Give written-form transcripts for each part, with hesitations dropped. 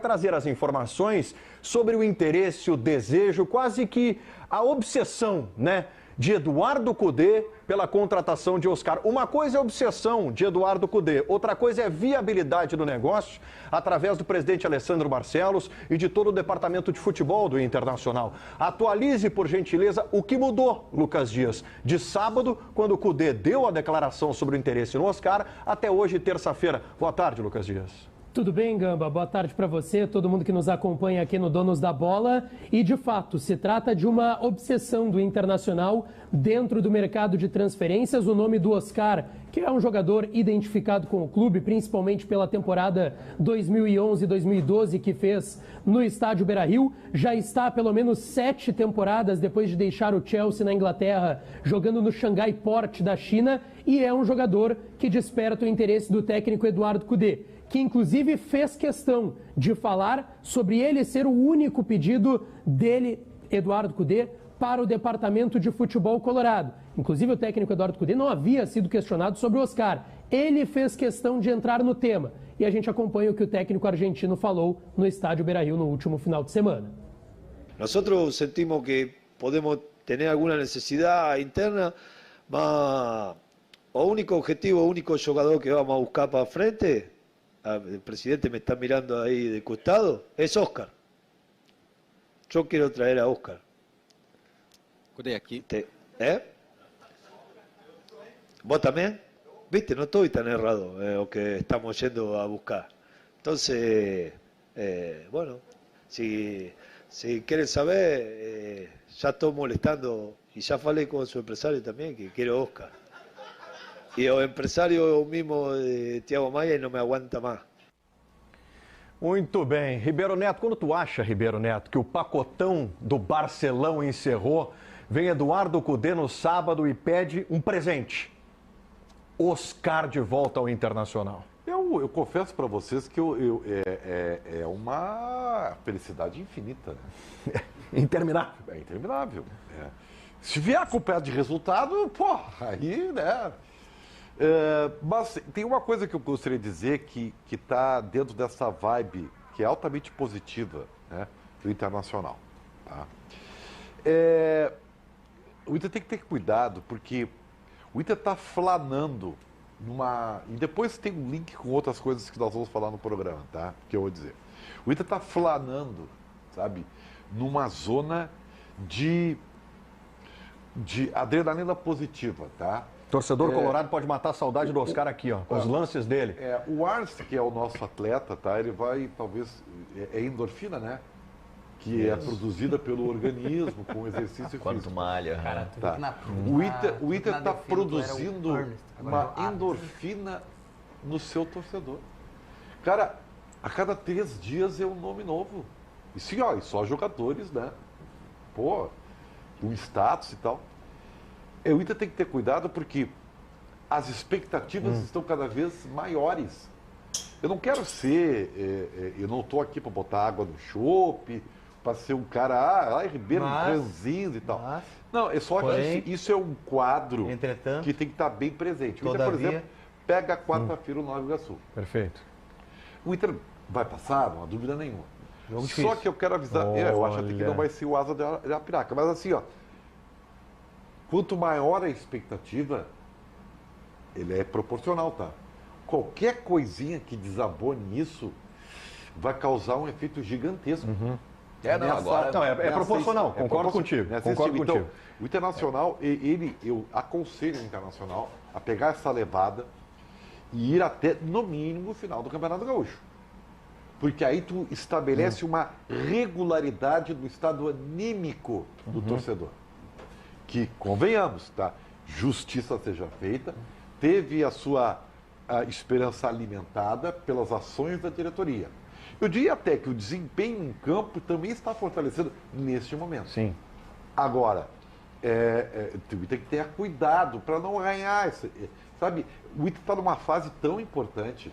Trazer as informações sobre o interesse, o desejo, quase que a obsessão, né, de Eduardo Cudê pela contratação de Oscar. Uma coisa é a obsessão de Eduardo Cudê, outra coisa é a viabilidade do negócio através do presidente Alessandro Barcelos e de todo o departamento de futebol do Internacional. Atualize, por gentileza, o que mudou, Lucas Dias, de sábado, quando o Cudê deu a declaração sobre o interesse no Oscar, até hoje, terça-feira. Boa tarde, Lucas Dias. Tudo bem, Gamba? Boa tarde para você, todo mundo que nos acompanha aqui no Donos da Bola. E, de fato, se trata de uma obsessão do Internacional dentro do mercado de transferências. O nome do Oscar, que é um jogador identificado com o clube, principalmente pela temporada 2011-2012 que fez no estádio Beira-Rio, já está há pelo menos 7 temporadas depois de deixar o Chelsea na Inglaterra, jogando no Shanghai Port da China, e é um jogador que desperta o interesse do técnico Eduardo Cudê, que inclusive fez questão de falar sobre ele ser o único pedido dele, Eduardo Cudê, para o departamento de futebol colorado. Inclusive o técnico Eduardo Cudê não havia sido questionado sobre o Oscar. Ele fez questão de entrar no tema. E a gente acompanha o que o técnico argentino falou no estádio Beira-Rio no último final de semana. Nós sentimos que podemos ter alguma necessidade interna, mas o único objetivo, o único jogador que vamos a buscar para frente, el presidente me está mirando ahí de costado, es Oscar. Yo quiero traer a Oscar. Cudê aqui. ¿Vos también? Viste, no estoy tan errado lo que estamos yendo a buscar. Entonces, bueno, si quieren saber, ya estoy molestando y ya falei con su empresario también que quiero Oscar. E o empresário mesmo de Thiago Maia não me aguenta mais. Muito bem. Ribeiro Neto, quando tu acha, Ribeiro Neto, que o pacotão do Barcelão encerrou, vem Eduardo Cudê no sábado e pede um presente. Oscar de volta ao Internacional. Eu confesso para vocês que é uma felicidade infinita. Né? Interminável. É interminável. É. Se vier acompanhado de resultado, pô, aí, né... mas tem uma coisa que eu gostaria de dizer que está dentro dessa vibe que é altamente positiva, né, do Internacional. Tá? O Inter tem que ter cuidado, porque o Inter está flanando numa... E depois tem um link com outras coisas que nós vamos falar no programa, tá? Que eu vou dizer. O Inter está flanando, sabe, numa zona de adrenalina positiva, tá? Torcedor colorado pode matar a saudade do Oscar aqui, ó, com os lances dele. O Arce, que é o nosso atleta, tá? Ele vai, talvez, é endorfina, né? Que é produzida pelo organismo com exercício físico. Quanto malha. Cara, Tá. O Inter está produzindo uma endorfina no seu torcedor. Cara, a cada 3 dias é um nome novo. E sim, ó, e só jogadores, né? Pô, um status e tal. O Inter tem que ter cuidado porque as expectativas estão cada vez maiores. Eu não quero ser, eu não estou aqui para botar água no chope, para ser um cara, Ribeiro, ranzinho e tal. Não, é só que isso é um quadro que tem que estar bem presente. O Inter, por exemplo, pega quarta-feira o Nova Iguaçu. Perfeito. O Inter vai passar, não há dúvida nenhuma. Só que eu quero avisar, eu acho até que não vai ser o Asa de Arapiraca, mas assim, ó, quanto maior a expectativa, ele é proporcional, tá? Qualquer coisinha que desabone nisso vai causar um efeito gigantesco. É proporcional, concordo contigo. Então, o Internacional, eu aconselho o Internacional a pegar essa levada e ir até, no mínimo, o final do Campeonato Gaúcho. Porque aí tu estabelece uma regularidade no estado anímico do torcedor. Que, convenhamos, tá? Justiça seja feita, teve a sua esperança alimentada pelas ações da diretoria. Eu diria até que o desempenho em campo também está fortalecido neste momento. Sim. Agora, tem que ter cuidado para não ganhar. Sabe, o Inter está numa fase tão importante,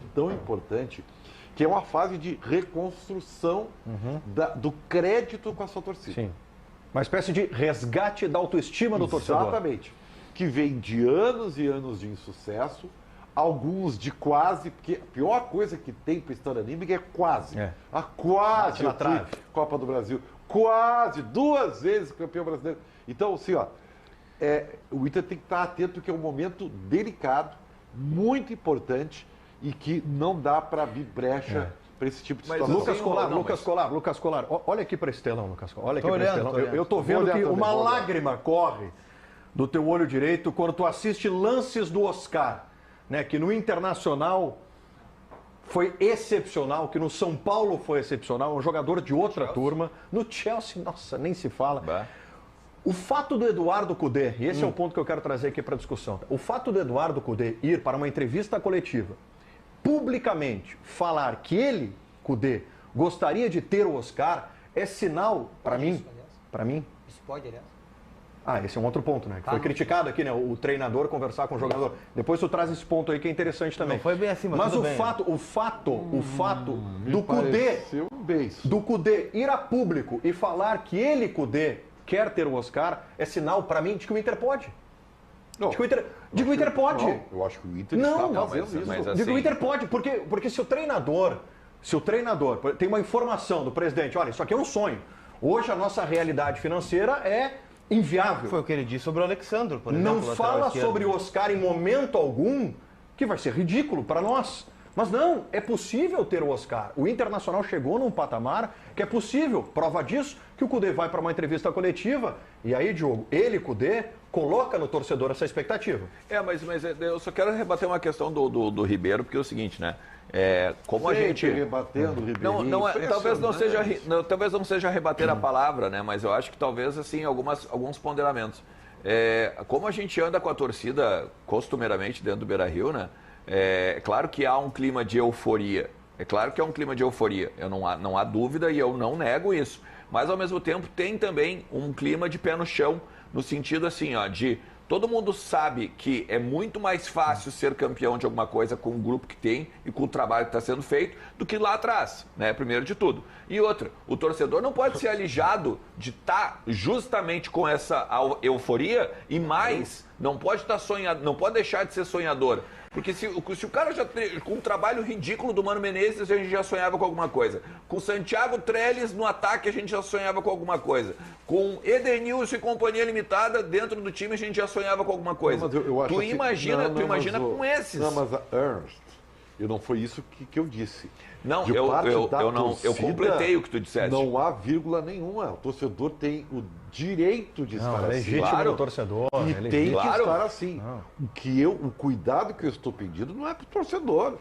que é uma fase de reconstrução do crédito com a sua torcida. Sim. Uma espécie de resgate da autoestima do torcedor. Exatamente. Que vem de anos e anos de insucesso, alguns de quase, porque a pior coisa que tem para história anímica é quase. A quase na trave. Copa do Brasil. Quase, 2 vezes campeão brasileiro. Então, assim, ó, o Inter tem que estar atento que é um momento delicado, muito importante e que não dá para abrir brecha para esse tipo de situação. Lucas Colar, olha aqui para esse telão, Lucas Colar. Olha aqui para esse telão. Eu tô vendo que uma lágrima corre do teu olho direito quando tu assiste lances do Oscar, né, que no Internacional foi excepcional, que no São Paulo foi excepcional, um jogador de outra turma. No Chelsea, nossa, nem se fala. O fato do Eduardo Cudê, e esse é o ponto que eu quero trazer aqui para a discussão, o fato do Eduardo Cudê ir para uma entrevista coletiva, publicamente falar que ele, Cudê, gostaria de ter o Oscar, é sinal, para mim... Isso pode, aliás? Esse é um outro ponto, né? Que foi criticado aqui, né? O treinador conversar com o jogador. Depois tu traz esse ponto aí que é interessante também. Não foi bem assim, mas o fato do Cudê ir a público e falar que ele, Cudê, quer ter o Oscar, é sinal para mim de que o Inter pode. Não, de que o Inter pode. Não, eu acho que o Inter está fazendo isso. Mas assim... Digo, o Inter pode, porque se o treinador tem uma informação do presidente, olha, isso aqui é um sonho. Hoje a nossa realidade financeira é inviável. Foi o que ele disse sobre o Alexandre, por exemplo. Não fala sobre o Oscar em momento algum, que vai ser ridículo para nós. Mas não, é possível ter o Oscar. O Internacional chegou num patamar que é possível. Prova disso que o Cudê vai para uma entrevista coletiva e aí, Diogo, ele, Cudê, coloca no torcedor essa expectativa. Mas eu só quero rebater uma questão do Ribeiro, porque é o seguinte, né? Como a gente rebatendo o Ribeirinho, talvez não seja rebater a palavra, né? Mas eu acho que talvez assim alguns ponderamentos. Como a gente anda com a torcida costumeiramente dentro do Beira-Rio, né? É claro que há um clima de euforia. Não há dúvida e eu não nego isso. Mas ao mesmo tempo tem também um clima de pé no chão, no sentido assim, ó, de todo mundo sabe que é muito mais fácil ser campeão de alguma coisa com o grupo que tem e com o trabalho que está sendo feito do que lá atrás, né? Primeiro de tudo. E outra, o torcedor não pode ser alijado de estar justamente com essa euforia e mais, não pode estar sonhando, não pode deixar de ser sonhador. Porque se o cara já com um trabalho ridículo do Mano Menezes, a gente já sonhava com alguma coisa. Com Santiago Trellis no ataque, a gente já sonhava com alguma coisa. Com Edenilson e companhia limitada dentro do time, a gente já sonhava com alguma coisa. Tu imagina com esses. Não, mas Ernst, não foi isso que eu disse. Não, eu completei o que tu disseste. Não há vírgula nenhuma. O torcedor tem o direito de estar assim. Legítimo do torcedor. E tem que estar assim. O cuidado que eu estou pedindo não é para o torcedor.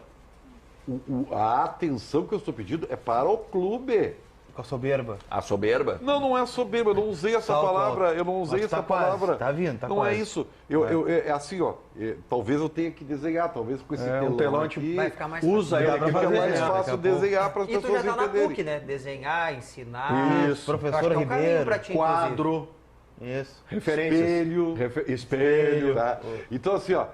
A atenção que eu estou pedindo é para o clube. Com a soberba. A soberba? Não é soberba. Eu não usei essa palavra. Eu não usei essa palavra. Tá vindo, tá não quase. É isso. É assim, ó. Talvez eu tenha que desenhar. Talvez com esse telão aqui. Vai ficar mais usa ele aqui para mais fácil desenhar para as pessoas entenderem. E tu já tá na PUC, né? Desenhar, ensinar. Isso. Professor Ribeiro. Quadro. Isso. Referências. Espelho. Tá? Então, assim, ó.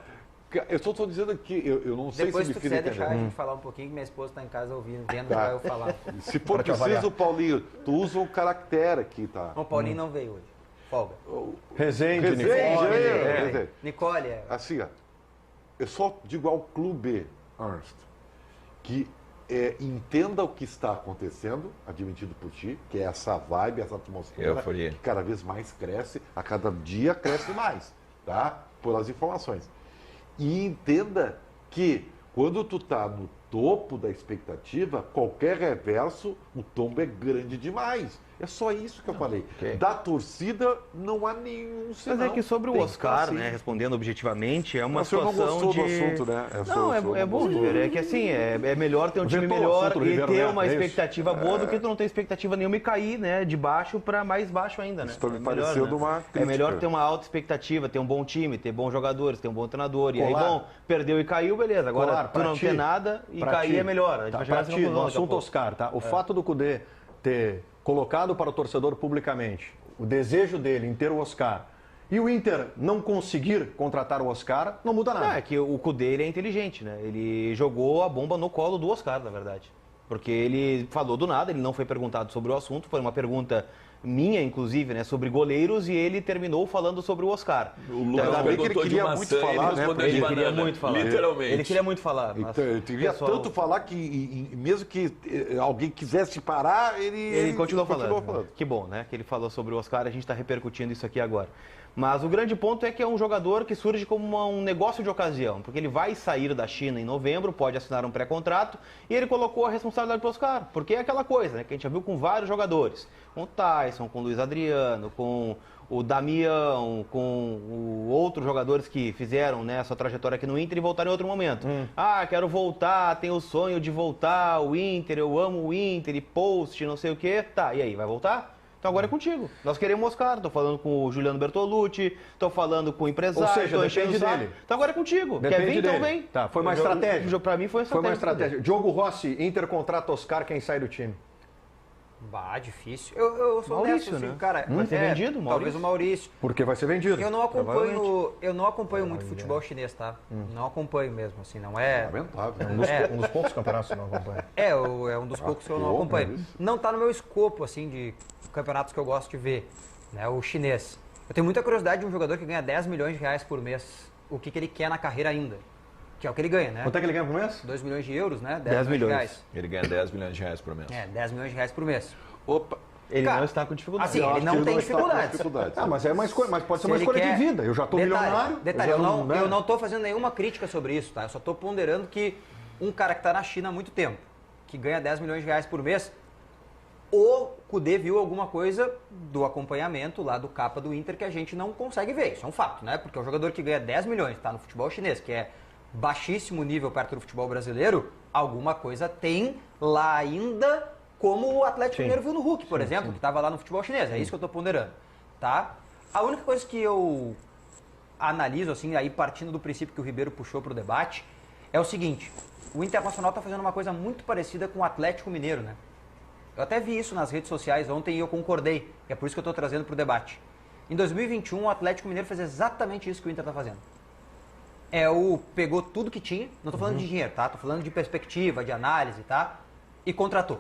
Eu só estou dizendo que eu não sei depois se me fiz entender. Depois se tu quiser deixar a gente falar um pouquinho, que minha esposa está em casa ouvindo, vendo para eu falar. Se for preciso, Paulinho, tu usa um caractere aqui, tá? O Paulinho não veio hoje. Folga. Rezende. Nicole. Assim, ó. Eu só digo ao clube, Ernst, que entenda o que está acontecendo, admitido por ti, que é essa vibe, essa atmosfera que cada vez mais cresce, a cada dia cresce mais, tá? Pelas informações. E entenda que quando tu tá no topo da expectativa, qualquer reverso, o tombo é grande demais. É só isso que eu falei. Okay. Da torcida, não há nenhum sinal. Mas é que sobre o Oscar, né, respondendo objetivamente, é uma situação não gostou do assunto, né? É bom de ver. É que assim, é melhor ter um time melhor e ter uma expectativa boa do que tu não ter expectativa nenhuma e cair, né, de baixo para mais baixo ainda, né? Isso me pareceu de uma crítica. É melhor ter uma alta expectativa, ter um bom time, ter bons jogadores, ter um bom treinador. E aí, bom, perdeu e caiu, beleza. Agora, tu não ter nada e cair é melhor. A gente vai chegar nessa conclusão. No assunto Oscar, tá? O fato do Cudê ter colocado para o torcedor publicamente o desejo dele em ter o Oscar e o Inter não conseguir contratar o Oscar, não muda nada. É que o Cudê ele é inteligente, né? Ele jogou a bomba no colo do Oscar, na verdade. Porque ele falou do nada, ele não foi perguntado sobre o assunto, foi uma pergunta minha, inclusive, né, sobre goleiros, e ele terminou falando sobre o Oscar. O Lucas Ainda bem que ele queria muito falar, né? Ele queria muito falar. Literalmente. Ele queria muito falar. Então, ele queria tanto falar que, mesmo que alguém quisesse parar, ele continuou falando. Que bom, né? Que ele falou sobre o Oscar, a gente está repercutindo isso aqui agora. Mas o grande ponto é que é um jogador que surge como um negócio de ocasião, porque ele vai sair da China em novembro, pode assinar um pré-contrato, e ele colocou a responsabilidade para o Oscar, porque é aquela coisa, né, que a gente já viu com vários jogadores, com o Tyson, com o Luiz Adriano, com o Damião, com outros jogadores que fizeram, né, sua trajetória aqui no Inter e voltaram em outro momento. Ah, quero voltar, tenho o sonho de voltar, o Inter, eu amo o Inter, e post, não sei o quê. Tá, e aí, vai voltar? Então agora é contigo. Nós queremos Oscar. Estou falando com o Juliano Bertolucci, estou falando com o empresário. Ou seja, depende dele. Então agora é contigo. Depende Quer vir, dele. então vem. Tá, foi uma estratégia. Para mim foi uma estratégia. Diogo Rossi, Inter contrata Oscar, quem sai do time? Bah, difícil. Eu sou Maurício, honesto, assim, né? cara. Vai ser vendido, Maurício? Talvez o Maurício. Porque vai ser vendido. Eu não acompanho muito futebol chinês, tá? Não acompanho mesmo, assim, não é... Lamentável. Um dos poucos campeonatos que não acompanha. É um dos poucos que eu não acompanho. Não tá no meu escopo, assim, de campeonatos que eu gosto de ver, né? O chinês. Eu tenho muita curiosidade de um jogador que ganha 10 milhões de reais por mês. O que ele quer na carreira ainda. Que é o que ele ganha, né? Quanto é que ele ganha por mês? 2 milhões de euros, né? 10 milhões. De reais. Ele ganha 10 milhões de reais por mês. 10 milhões de reais por mês. Opa. Ele Cara, não está com dificuldade. Assim, ele não tem dificuldades. Ah, mas pode ser uma ele escolha quer- de vida. Eu já estou milionário. Detalhe, já eu não estou fazendo nenhuma crítica sobre isso, tá? Eu só estou ponderando que um cara que está na China há muito tempo, que ganha 10 milhões de reais por mês, o Kudê viu alguma coisa do acompanhamento lá do capa do Inter que a gente não consegue ver. Isso é um fato, né? Porque o jogador que ganha 10 milhões, está no futebol chinês, que é baixíssimo nível perto do futebol brasileiro, alguma coisa tem lá ainda, como o Atlético Mineiro viu no Hulk, por exemplo, que estava lá no futebol chinês. É isso que eu estou ponderando, tá? A única coisa que eu analiso, assim, aí partindo do princípio que o Ribeiro puxou para o debate, é o seguinte: o Internacional está fazendo uma coisa muito parecida com o Atlético Mineiro, né? Eu até vi isso nas redes sociais ontem e eu concordei. É por isso que eu estou trazendo para o debate. Em 2021, o Atlético Mineiro fez exatamente isso que o Inter está fazendo. Pegou tudo que tinha, não estou falando de dinheiro, tá? Estou falando de perspectiva, de análise, tá? E contratou.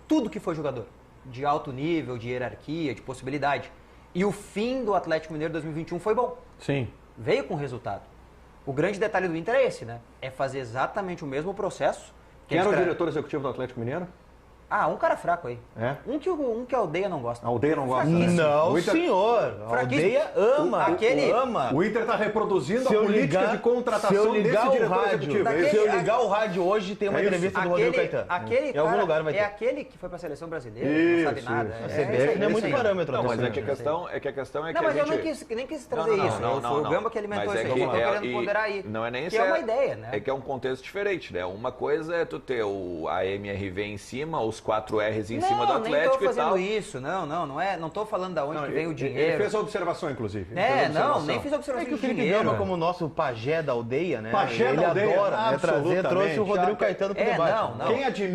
Tudo que foi jogador. De alto nível, de hierarquia, de possibilidade. E o fim do Atlético Mineiro 2021 foi bom. Sim. Veio com resultado. O grande detalhe do Inter é esse, né? É fazer exatamente o mesmo processo. Quem era o diretor executivo do Atlético Mineiro? Ah, um cara fraco aí. É? Um que a aldeia não gosta. A aldeia não gosta? Não, O Inter- senhor. A aldeia ama. Ama. O Inter está reproduzindo Se a eu política ligar- de contratação se eu ligar desse o diretor rádio, executivo. É isso? se eu ligar o rádio hoje, tem uma É isso. entrevista do Rodrigo Caetano. Aquele Em algum cara lugar vai ter. é aquele que foi pra seleção brasileira, Isso, não sabe nada. isso. A isso CBF aí, não é isso muito aí. parâmetro. Não, até mas é assim, que a né? questão é que a Não, gente... mas eu nem quis trazer isso. Foi o Gamba que alimentou isso aí. Eu tô querendo ponderar aí. Não é nem que isso. é uma ideia, né? É que é um contexto diferente, né? Uma coisa é tu ter a MRV em cima, os 4 R's em cima do nem tô Atlético e fazendo tal. isso. Não tô falando da onde que vem o Ele dinheiro. fez a observação, inclusive. Nem fiz É observação que o de Felipe dinheiro. Gama, como nosso pajé da aldeia, né? Pajé ele da aldeia, adora, né, trazer, trouxe o absolutamente. Rodrigo Caetano pro debate. Não. Quem admira